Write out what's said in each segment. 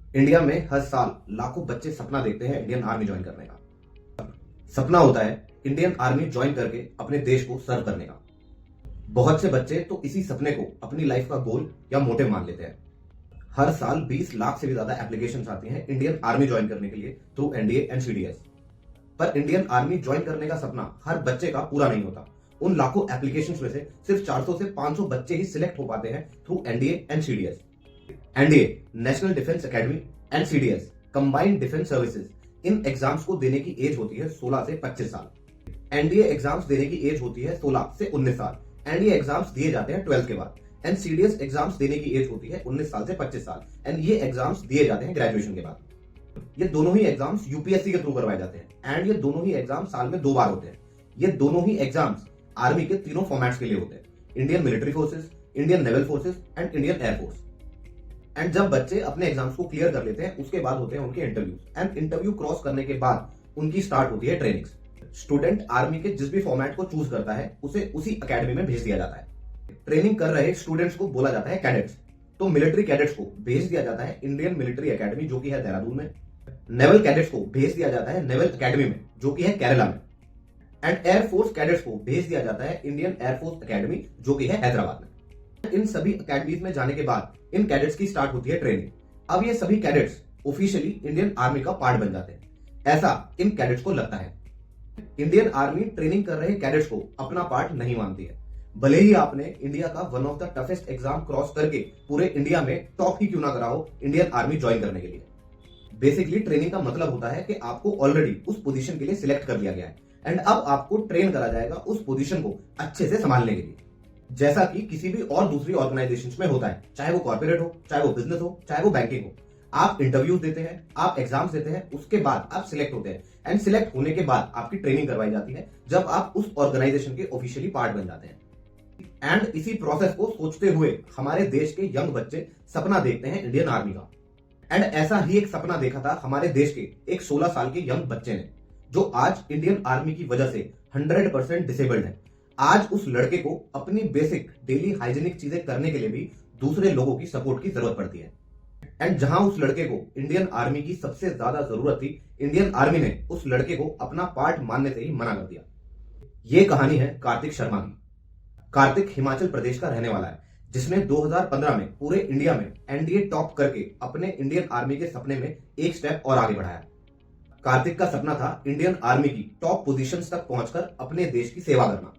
India में हर साल लाखों बच्चे सपना देखते हैं इंडियन आर्मी ज्वाइन करने का। सपना होता है इंडियन आर्मी ज्वाइन करके अपने देश को सर्व करने का। बहुत से बच्चे तो इसी सपने को अपनी लाइफ का गोल या मोटिव मान लेते हैं। हर साल 20 लाख से भी ज्यादा एप्लीकेशंस आती हैं इंडियन आर्मी ज्वाइन करने के लिए थ्रू एनडीए एंड सीडीएस। पर इंडियन आर्मी ज्वाइन करने का सपना हर बच्चे का पूरा नहीं होता। उन लाखों एप्लीकेशंस में से सिर्फ 400 से 500 बच्चे ही सिलेक्ट हो पाते हैं through NDA and CDS. NDA national defence academy and CDS combined defence services, in exams को देने की एज होती है 16 से 25 साल। एनडीए एग्जाम्स देने की एज होती है 16 से 19 साल। एनडीए एग्जाम्स दिए जाते हैं 12th के बाद। एंड सीडीएस एग्जाम्स देने की एज होती है 19 साल से 25 साल। एंड ये एग्जाम्स दिए जाते हैं ग्रेजुएशन के बाद। ये दोनों ही एग्जाम्स यूपीएससी के थ्रू करवाए जाते हैं। एंड ये दोनों ही एग्जाम साल में 2 बार होते हैं। ये दोनों ही एग्जाम्स आर्मी के तीनों फॉर्मेट्स के लिए होते हैं: Indian military forces, Indian naval forces and Indian air force. And जब बच्चे अपने एग्जाम्स को क्लियर कर लेते हैं उसके बाद होते हैं उनके इंटरव्यूज। एंड इंटरव्यू क्रॉस करने के बाद उनकी स्टार्ट होती है ट्रेनिंग्स। स्टूडेंट आर्मी के जिस भी फॉर्मेट को चूज करता है उसे उसी एकेडमी में भेज दिया जाता है। ट्रेनिंग कर रहे स्टूडेंट्स को बोला जाता है कैडेट्स। तो मिलिट्री कैडेट्स को भेज दिया जाता है इंडियन मिलिट्री एकेडमी जो कि है देहरादून में। नेवल कैडेट्स को भेज दिया जाता है नेवल एकेडमी में जो कि है केरला में। एंड एयरफोर्स कैडेट्स को भेज दिया जाता है इंडियन एयरफोर्स एकेडमी जो कि है हैदराबाद में। इन सभी अकेडमीज में जाने के बाद इन कैडेट्स की स्टार्ट होती है ट्रेनिंग। अब ये सभी कैडेट्स ऑफिशियली इंडियन आर्मी का पार्ट बन जाते हैं, ऐसा इन कैडेट्स को लगता है। इंडियन आर्मी ट्रेनिंग कर रहे कैडेट्स को अपना पार्ट नहीं मानती है, भले ही आपने इंडिया का one of the toughest exam cross करके पूरे इंडिया में टॉप ही क्यों ना करा हो इंडियन आर्मी ज्वाइन करने के लिए। बेसिकली ट्रेनिंग का मतलब होता है कि आपको ऑलरेडी उस पोजीशन के लिए सिलेक्ट कर लिया गया है एंड अब आपको ट्रेन करा जाएगा उस पोजीशन को अच्छे से संभालने के लिए, जैसा कि किसी भी और दूसरी ऑर्गेनाइजेशंस में होता है, चाहे वो कॉर्पोरेट हो, चाहे वो बिजनेस हो, चाहे वो बैंकिंग हो। आप इंटरव्यूज देते हैं, आप एग्जाम्स देते हैं, उसके बाद आप सिलेक्ट होते हैं एंड सिलेक्ट होने के बाद आपकी ट्रेनिंग करवाई जाती है जब आप उस ऑर्गेनाइजेशन के ऑफिशियली पार्ट बन जाते हैं। एंड इसी प्रोसेस को सोचते हुए हमारे देश के यंग बच्चे सपना देखते हैं इंडियन आर्मी का। एंड ऐसा ही एक सपना देखा था हमारे देश के एक 16 साल के यंग बच्चे ने, जो आज इंडियन आर्मी की वजह से 100% डिसेबल्ड है। आज उस लड़के को अपनी बेसिक डेली हाइजीनिक चीजें करने के लिए भी दूसरे लोगों की सपोर्ट की जरूरत पड़ती है। एंड जहां उस लड़के को इंडियन आर्मी की सबसे ज्यादा जरूरत थी, इंडियन आर्मी ने उस लड़के को अपना पार्ट मानने से ही मना कर दिया। ये कहानी है कार्तिक शर्मा की। कार्तिक हिमाचल प्रदेश का रहने वाला है, जिसने 2015 में पूरे इंडिया में एनडीए टॉप करके अपने इंडियन आर्मी के सपने में एक स्टेप और आगे बढ़ाया। कार्तिक का सपना था इंडियन आर्मी की टॉप पोजीशंस तक पहुंचकर अपने देश की सेवा करना।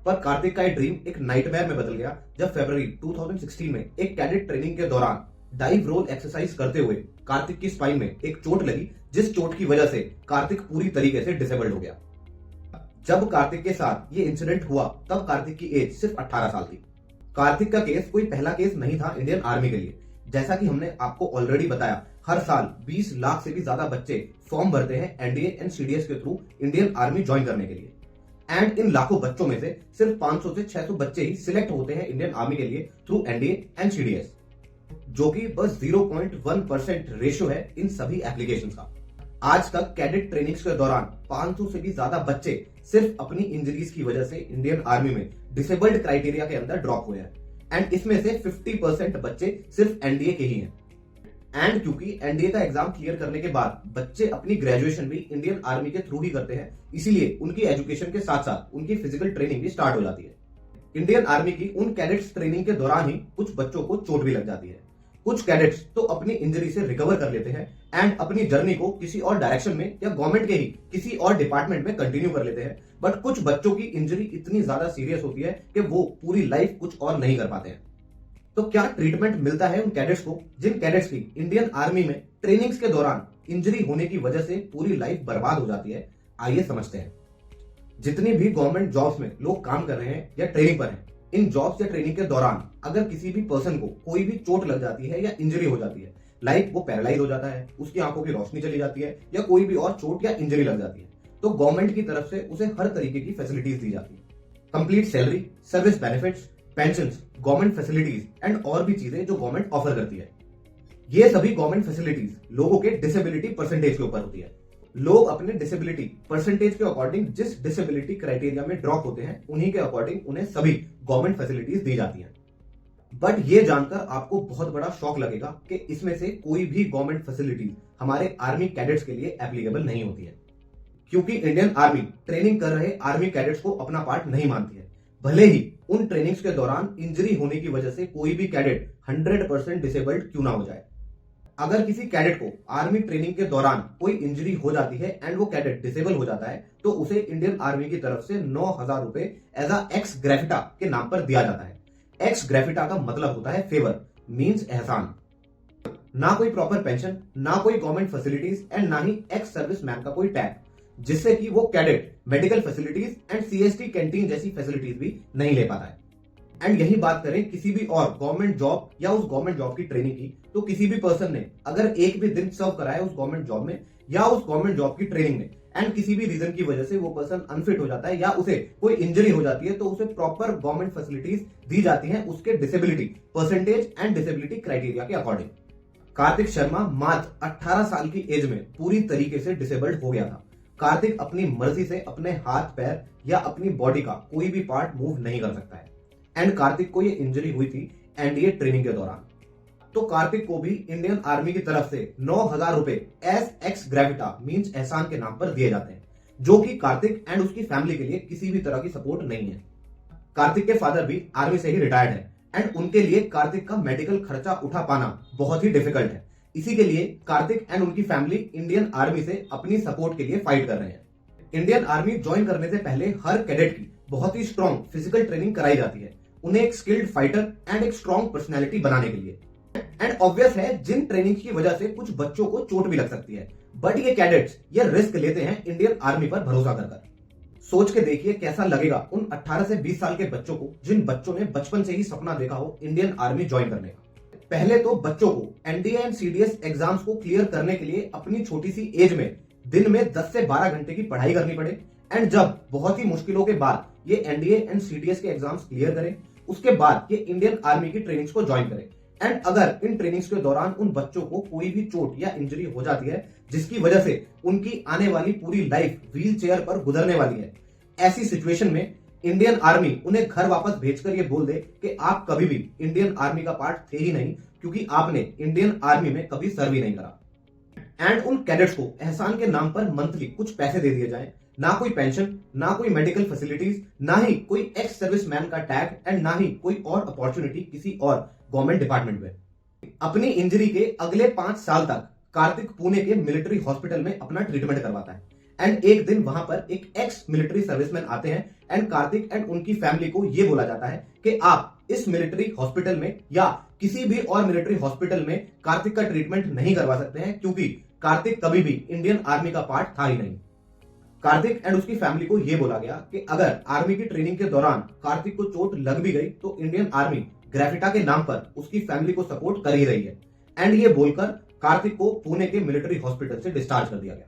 पर कार्तिक का ये ड्रीम एक नाइटमेयर में बदल गया जब फरवरी 2016 में एक कैडेट ट्रेनिंग के दौरान डाइव रोल एक्सरसाइज करते हुए कार्तिक की स्पाइन में एक चोट लगी, जिस चोट की वजह से कार्तिक पूरी तरीके से डिसेबल्ड हो गया। जब कार्तिक के साथ ये इंसिडेंट हुआ तब कार्तिक की एज सिर्फ 18 साल थी। कार्तिक का केस कोई पहला केस नहीं था इंडियन आर्मी के लिए। जैसा कि हमने आपको ऑलरेडी बताया, हर साल 20 लाख से भी ज्यादा बच्चे फॉर्म भरते हैं एनडीए एंड सीडीएस के थ्रू इंडियन आर्मी ज्वाइन करने के लिए। एंड इन लाखों बच्चों में से सिर्फ 500 से 600 बच्चे ही सिलेक्ट होते हैं इंडियन आर्मी के लिए थ्रू एनडीए एंड सीडीएस, जो कि बस 0.1% रेशियो है इन सभी एप्लीकेशंस का। आज तक कैडेट ट्रेनिंग्स के दौरान 500 से भी ज्यादा बच्चे सिर्फ अपनी इंजरीज की वजह से इंडियन आर्मी में डिसेबल्ड क्राइटेरिया के अंदर ड्रॉप हुए हैं। एंड इसमें से 50% बच्चे सिर्फ एनडीए के ही हैं। एंड क्योंकि एनडीए का एग्जाम क्लियर करने के बाद बच्चे अपनी ग्रेजुएशन भी इंडियन आर्मी के थ्रू ही करते हैं, इसीलिए उनकी एजुकेशन के साथ साथ उनकी फिजिकल ट्रेनिंग भी स्टार्ट हो जाती है। इंडियन आर्मी की उन कैडेट्स ट्रेनिंग के दौरान ही कुछ बच्चों को चोट भी लग जाती है। कुछ कैडेट्स तो अपनी इंजरी से रिकवर कर लेते हैं एंड अपनी जर्नी को किसी और डायरेक्शन में या गवर्नमेंट के ही किसी और डिपार्टमेंट में कंटिन्यू कर लेते हैं। बट कुछ बच्चों की इंजरी इतनी ज्यादा सीरियस होती है कि वो पूरी लाइफ कुछ और नहीं कर पाते हैं। तो क्या ट्रीटमेंट मिलता है उन कैडेट्स को जिन कैडेट्स की इंडियन आर्मी में ट्रेनिंग्स के दौरान इंजरी होने की वजह से पूरी लाइफ बर्बाद हो जाती है? आइए समझते हैं। जितनी भी गवर्नमेंट जॉब्स में लोग काम कर रहे हैं या ट्रेनिंग पर हैं, इन जॉब्स या ट्रेनिंग के दौरान अगर किसी भी पर्सन को कोई भी चोट लग जाती है या इंजरी हो जाती है, लाइक वो पैरालाइज हो जाता है, उसकी आंखों की रोशनी चली जाती है या कोई भी और चोट या इंजरी लग जाती है, तो गवर्नमेंट की तरफ से उसे हर तरीके की फैसिलिटीज दी जाती है। Complete salary, service benefits, pensions, government facilities and और भी चीजें जो गवर्नमेंट ऑफर करती है। ये सभी गवर्नमेंट फैसिलिटीज लोगों के डिसेबिलिटी परसेंटेज के ऊपर होती है। लोग अपने डिसेबिलिटी परसेंटेज के अकॉर्डिंग जिस डिसेबिलिटी क्राइटेरिया में ड्रॉप होते हैं, उन्हीं के अकॉर्डिंग उन्हें सभी गवर्नमेंट फैसिलिटीज दी जाती हैं। बट ये जानकर आपको बहुत बड़ा शॉक लगेगा कि इसमें से कोई भी गवर्नमेंट फैसिलिटीज हमारे आर्मी कैडेट्स के लिए एप्लीकेबल नहीं होती है, क्योंकि इंडियन आर्मी ट्रेनिंग कर रहे आर्मी कैडेट्स को अपना पार्ट नहीं मानती है। भले ही उन ट्रेनिंग्स के दौरान इंजरी होने की वजह से कोई भी कैडेट 100% डिसेबल्ड क्यों ना हो जाए। अगर किसी कैडेट को आर्मी ट्रेनिंग के दौरान कोई इंजरी हो जाती है एंड वो कैडेट डिसेबल हो जाता है तो उसे इंडियन आर्मी की तरफ से 9,000 रुपए एज अ एक्स ग्रेफिटा के नाम पर दिया जाता है। एक्स ग्रेफिटा का मतलब होता है फेवर, मींस एहसान। ना कोई प्रॉपर पेंशन, ना कोई गवर्नमेंट फैसिलिटीज एंड ना ही एक्स सर्विस मैन का कोई टैग, जिससे कि वो cadet medical facilities and CST canteen जैसी फैसिलिटीज भी नहीं ले पाता है। एंड यही बात करें किसी भी और गवर्नमेंट जॉब या उस गवर्नमेंट जॉब की ट्रेनिंग की, तो किसी भी पर्सन ने अगर एक भी दिन सर्व करा है उस गवर्नमेंट जॉब में या उस गवर्नमेंट जॉब की ट्रेनिंग में एंड किसी भी रीजन की वजह से वो पर्सन अनफिट हो जाता है या उसे कोई इंजरी हो जाती है, तो उसे प्रॉपर गवर्नमेंट फैसिलिटीज दी जाती हैं उसके disability percentage and disability criteria के अकॉर्डिंग। कार्तिक शर्मा मात्र 18 साल की एज में पूरी तरीके से डिसेबल्ड हो गया था। कार्तिक अपनी मर्जी से अपने हाथ पैर या अपनी बॉडी का कोई भी पार्ट मूव नहीं कर सकता है एंड कार्तिक को ये इंजरी हुई थी एनडीए ट्रेनिंग के दौरान। तो कार्तिक को भी इंडियन आर्मी की तरफ से 9,000 रुपए एज एक्स ग्रेविटा मींस एहसान के नाम पर दिए जाते हैं, जो कि कार्तिक एंड उसकी फैमिली के लिए किसी भी तरह की सपोर्ट नहीं है। कार्तिक के फादर भी आर्मी से ही रिटायर्ड है एंड उनके लिए कार्तिक का मेडिकल खर्चा उठा पाना बहुत ही डिफिकल्ट है। इसी के लिए कार्तिक एंड उनकी फैमिली इंडियन आर्मी से अपनी सपोर्ट के लिए फाइट कर रहे हैं। इंडियन आर्मी ज्वाइन करने से पहले हर कैडेट की बहुत ही स्ट्रॉन्ग फिजिकल ट्रेनिंग कराई जाती है, उन्हें एक स्किल्ड फाइटर एंड एक स्ट्रॉन्ग पर्सनैलिटी बनाने के लिए। एंड ऑब्वियस है जिन ट्रेनिंग की वजह से कुछ बच्चों को चोट भी लग सकती है, बट ये कैडेट्स ये रिस्क लेते हैं इंडियन आर्मी पर भरोसा कर। सोच के देखिए कैसा लगेगा उन 18 से 20 साल के बच्चों को जिन बच्चों ने बचपन से ही सपना देखा हो इंडियन आर्मी ज्वाइन करने का। पहले तो बच्चों को एनडीए एंड सीडीएस एग्जाम्स को क्लियर करने के लिए अपनी छोटी सी एज में दिन में 10 से 12 घंटे की पढ़ाई करनी पड़े एंड जब बहुत ही मुश्किलों के बाद ये एनडीए एंड सीडीएस के एग्जाम्स क्लियर करें, उसके बाद ये इंडियन आर्मी की ट्रेनिंग्स को ज्वाइन करें। एंड अगर इन ट्रेनिंग्स के दौरान उन बच्चों को कोई भी चोट या इंजरी हो जाती है जिसकी वजह से उनकी आने वाली पूरी लाइफ व्हील चेयर पर गुजरने वाली है, ऐसी सिचुएशन में इंडियन आर्मी उन्हें घर वापस भेजकर ये बोल दे कि आप कभी भी इंडियन आर्मी का पार्ट थे ही नहीं, क्योंकि आपने इंडियन आर्मी में कभी सर्व ही नहीं करा। एंड उन कैडेट्स को एहसान के नाम पर मंथली कुछ पैसे दे दिए जाए, ना कोई पेंशन, ना कोई मेडिकल फैसिलिटीज, ना ही कोई एक्स सर्विस मैन का टैग एंड ना ही कोई और अपॉर्चुनिटी किसी और गवर्नमेंट डिपार्टमेंट में। अपनी इंजरी के अगले 5 साल तक कार्तिक पुणे के मिलिट्री हॉस्पिटल में अपना ट्रीटमेंट करवाता है एंड एक दिन वहां पर एक एक्स मिलिट्री सर्विसमैन आते हैं एंड कार्तिक एंड उनकी फैमिली को यह बोला जाता है कि आप इस मिलिट्री हॉस्पिटल में या किसी भी और मिलिट्री हॉस्पिटल में कार्तिक का ट्रीटमेंट नहीं करवा सकते हैं, क्योंकि कार्तिक कभी भी इंडियन आर्मी का पार्ट था ही नहीं। कार्तिक एंड उसकी फैमिली को यह बोला गया कि अगर आर्मी की ट्रेनिंग के दौरान कार्तिक को चोट लग भी गई तो इंडियन आर्मी ग्रेफिटा के नाम पर उसकी फैमिली को सपोर्ट कर ही रही है। एंड ये बोलकर कार्तिक को पुणे के मिलिट्री हॉस्पिटल से डिस्चार्ज कर दिया गया।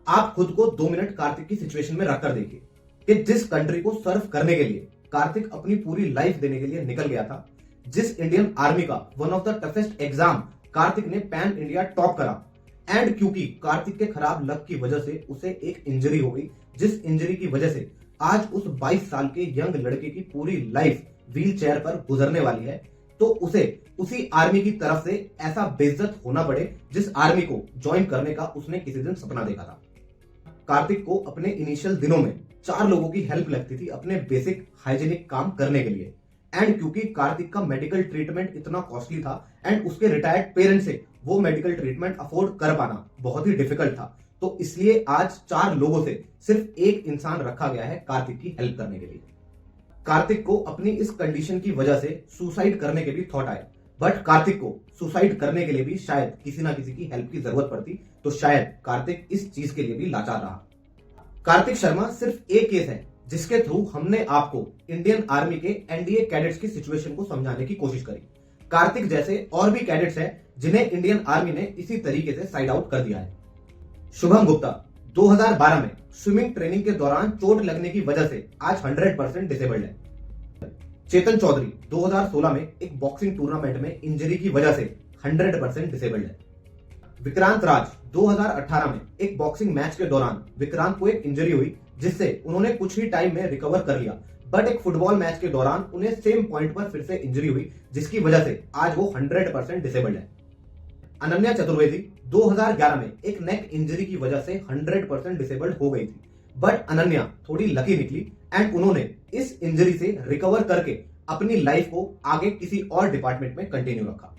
आप खुद को 2 मिनट कार्तिक की सिचुएशन में रखकर देखिए कि जिस कंट्री को सर्व करने के लिए कार्तिक अपनी पूरी लाइफ देने के लिए निकल गया था, जिस इंडियन आर्मी का one of the toughest exam Kartik ने पैन इंडिया टॉप करा, एंड क्योंकि कार्तिक के खराब लक की वजह से उसे एक इंजरी हो गई, जिस इंजरी की वजह से आज उस 22 साल के यंग लड़के की पूरी लाइफ व्हील चेयर पर गुजरने वाली है, तो उसे उसी आर्मी की तरफ से ऐसा बेइज्जत होना पड़े जिस आर्मी को ज्वाइन करने का उसने किसी दिन सपना देखा था। कार्तिक को अपने इनिशियल दिनों में 4 लोगों की हेल्प लगती थी अपने बेसिक हाइजीनिक काम करने के लिए। एंड क्योंकि कार्तिक का मेडिकल ट्रीटमेंट इतना कॉस्टली था एंड उसके रिटायर्ड पेरेंट्स से वो मेडिकल ट्रीटमेंट अफोर्ड कर पाना बहुत ही डिफिकल्ट था, तो इसलिए आज 4 लोगों से सिर्फ एक इंसान रखा गया है कार्तिक की हेल्प करने के लिए। कार्तिक को अपनी इस कंडीशन की वजह से सुसाइड करने के भी थॉट आए, बट कार्तिक को सुसाइड करने के लिए भी शायद किसी ना किसी की हेल्प की जरूरत पड़ती, तो शायद कार्तिक इस चीज के लिए भी लाचार रहा। कार्तिक शर्मा सिर्फ एक केस है जिसके थ्रू हमने आपको इंडियन आर्मी के एनडीए कैडेट्स की सिचुएशन को समझाने की कोशिश करी। कार्तिक जैसे और भी कैडेट्स हैं जिन्हें इंडियन आर्मी ने इसी तरीके से साइड आउट कर दिया है। शुभम गुप्ता 2012 में स्विमिंग ट्रेनिंग के दौरान चोट लगने की वजह से आज 100% डिसेबल्ड है। चेतन चौधरी 2016 में एक बॉक्सिंग टूर्नामेंट में इंजरी की वजह से 100% डिसेबल्ड है। विक्रांत राज 2018 में एक बॉक्सिंग मैच के दौरान विक्रांत को एक इंजरी हुई जिससे उन्होंने कुछ ही टाइम में रिकवर कर लिया, बट एक फुटबॉल मैच के दौरान उन्हें सेम पॉइंट पर फिर से इंजरी हुई, जिसकी वजह से आज वो 100% डिसेबल्ड है। अनन्या चतुर्वेदी 2011 में एक नेक इंजरी की वजह से 100% डिसेबल्ड हो गई थी, बट अनन्या थोड़ी लकी निकली एंड उन्होंने इस इंजरी से रिकवर करके अपनी लाइफ को आगे किसी और डिपार्टमेंट में कंटिन्यू रखा।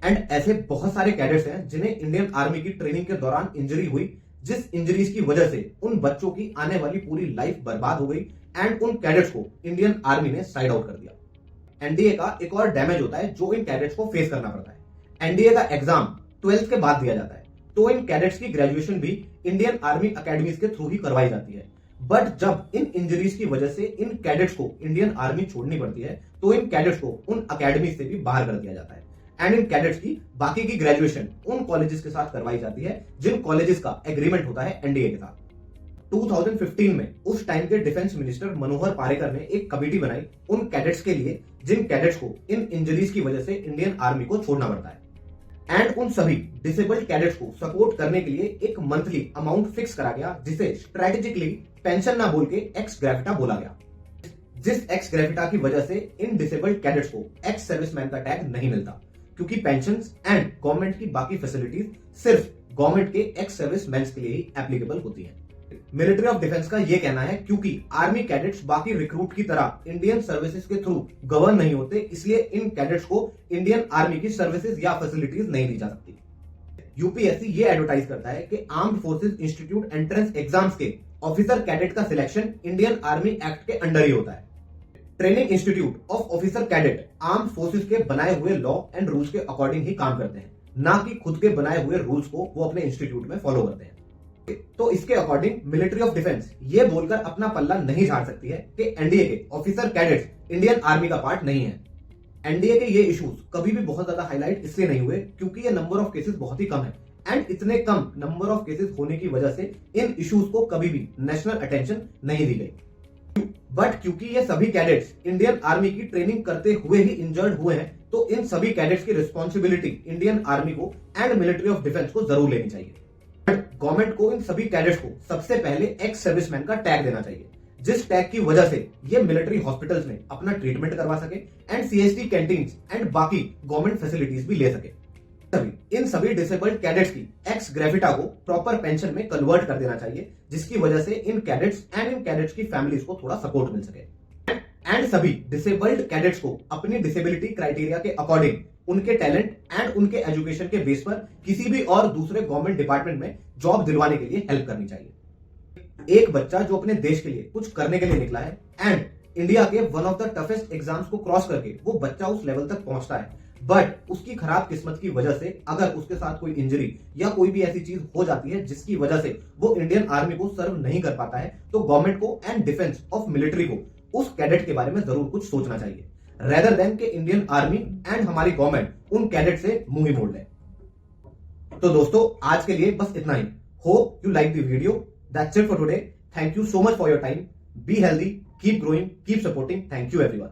एंड ऐसे बहुत सारे कैडेट्स हैं जिन्हें इंडियन आर्मी की ट्रेनिंग के दौरान इंजरी हुई, जिस इंजरीज की वजह से उन बच्चों की आने वाली पूरी लाइफ बर्बाद हो गई एंड उन कैडेट्स को इंडियन आर्मी ने साइड आउट कर दिया। एनडीए का एक और डैमेज होता है जो इन कैडेट्स को फेस करना पड़ता है। एनडीए का एग्जाम 12th के बाद दिया जाता है, तो इन कैडेट्स की ग्रेजुएशन भी इंडियन आर्मी अकेडमीज के थ्रू ही करवाई जाती है। बट जब इन इंजरीज की वजह से इन कैडेट्स को इंडियन आर्मी छोड़नी पड़ती है, तो इन कैडेट्स को उन अकेडमी से भी बाहर कर दिया जाता है एंड इन कैडेट्स की बाकी की ग्रेजुएशन उन कॉलेजेस के साथ करवाई जाती है जिन कॉलेजेस का एग्रीमेंट होता है एनडीए के साथ। 2015 में उस टाइम के डिफेंस मिनिस्टर मनोहर पारेकर ने एक कमेटी बनाई उन कैडेट्स के लिए जिन कैडेट्स को इन इंजरीज की वजह से इंडियन आर्मी को छोड़ना पड़ता है। एंड उन सभी डिसेबल्ड कैडेट्स को सपोर्ट करने के लिए एक मंथली अमाउंट फिक्स करा गया, जिसे स्ट्रेटेजिकली पेंशन ना बोल के एक्स ग्रेविटा बोला गया, जिस एक्स ग्रेविटा की वजह से इन डिसेबल्ड कैडेट्स को एक्स सर्विसमैन का टैग नहीं मिलता, क्योंकि पेंशन्स एंड गवर्नमेंट की बाकी फैसिलिटीज सिर्फ गवर्नमेंट के एक्स सर्विसमैन के लिए ही एप्लीकेबल होती हैं। मिलिट्री ऑफ डिफेंस का यह कहना है क्योंकि आर्मी कैडेट्स बाकी रिक्रूट की तरह इंडियन सर्विसेज के थ्रू गवर्न नहीं होते, इसलिए इन कैडेट्स को इंडियन आर्मी की सर्विसेज या फैसिलिटीज नहीं दी जा सकती। यूपीएससी ये एडवर्टाइज करता है कि armed forces institute entrance exams के ऑफिसर कैडेट का सिलेक्शन इंडियन आर्मी एक्ट के अंडर ही होता है। Training institute of officer cadet armed forces के बनाए हुए लॉ एंड रूल्स के अकॉर्डिंग ही काम करते हैं, ना कि खुद के बनाए हुए रूल्स को वो अपने इंस्टीट्यूट में फॉलो करते हैं। तो इसके अकॉर्डिंग मिलिट्री ऑफ डिफेंस ये बोलकर अपना पल्ला नहीं झाड़ सकती है कि एनडीए के ऑफिसर कैडेट्स इंडियन आर्मी का पार्ट नहीं है। एनडीए के ये इश्यूज कभी भी बहुत ज्यादा हाईलाइट इसलिए नहीं हुए क्योंकि ये नंबर ऑफ केसेस बहुत ही कम है एंड इतने कम नंबर ऑफ केसेस होने की वजह से इन इश्यूज को कभी भी नेशनल अटेंशन नहीं दी गई। बट क्योंकि ये सभी कैडेट्स इंडियन आर्मी की ट्रेनिंग करते हुए ही इंजर्ड हुए हैं, तो इन सभी कैडेट्स की रिस्पॉन्सिबिलिटी इंडियन आर्मी को एंड मिलिट्री ऑफ डिफेंस को जरूर लेनी चाहिए। गवर्नमेंट को इन सभी कैडेट्स को सबसे पहले एक्स सर्विसमैन का टैग देना चाहिए, जिस टैग की वजह से ये मिलिट्री हॉस्पिटल्स में अपना ट्रीटमेंट करवा सके एंड सीएसटी कैंटीन्स एंड बाकी गवर्नमेंट फैसिलिटीज भी ले सके। इन सभी डिसेबल्ड कैडेट्स की एक्स ग्रेविटा को प्रॉपर पेंशन में कन्वर्ट कर देना चाहिए, जिसकी वजह से इन कैडेट्स एंड इन कैडेट्स की फैमिलीज को थोड़ा सपोर्ट मिल सके एंड सभी डिसेबल्ड कैडेट्स को अपनी डिसेबिलिटी क्राइटेरिया के अकॉर्डिंग उनके टैलेंट एंड उनके एजुकेशन के बेस पर किसी भी और दूसरे गवर्नमेंट डिपार्टमेंट में जॉब दिलवाने के लिए हेल्प करनी चाहिए। एक बच्चा जो अपने देश के लिए कुछ करने के लिए निकला है एंड इंडिया के one of the toughest exams को क्रॉस करके वो बच्चा उस लेवल तक पहुंचता है, बट उसकी खराब किस्मत की वजह से अगर उसके साथ कोई इंजरी या कोई भी ऐसी चीज हो जाती है जिसकी वजह से वो इंडियन आर्मी को सर्व नहीं कर पाता है, तो गवर्नमेंट को एंड डिफेंस ऑफ मिलिट्री को उस कैडेट के बारे में जरूर कुछ सोचना चाहिए, रेदर देन के इंडियन आर्मी एंड हमारी गवर्नमेंट उन कैडेट से मुंह ही मोड़ ले। तो दोस्तों आज के लिए बस इतना ही। Hope you like the video. That's it for today. Thank you so much for your time. Be healthy, keep growing, keep supporting. Thank you everyone.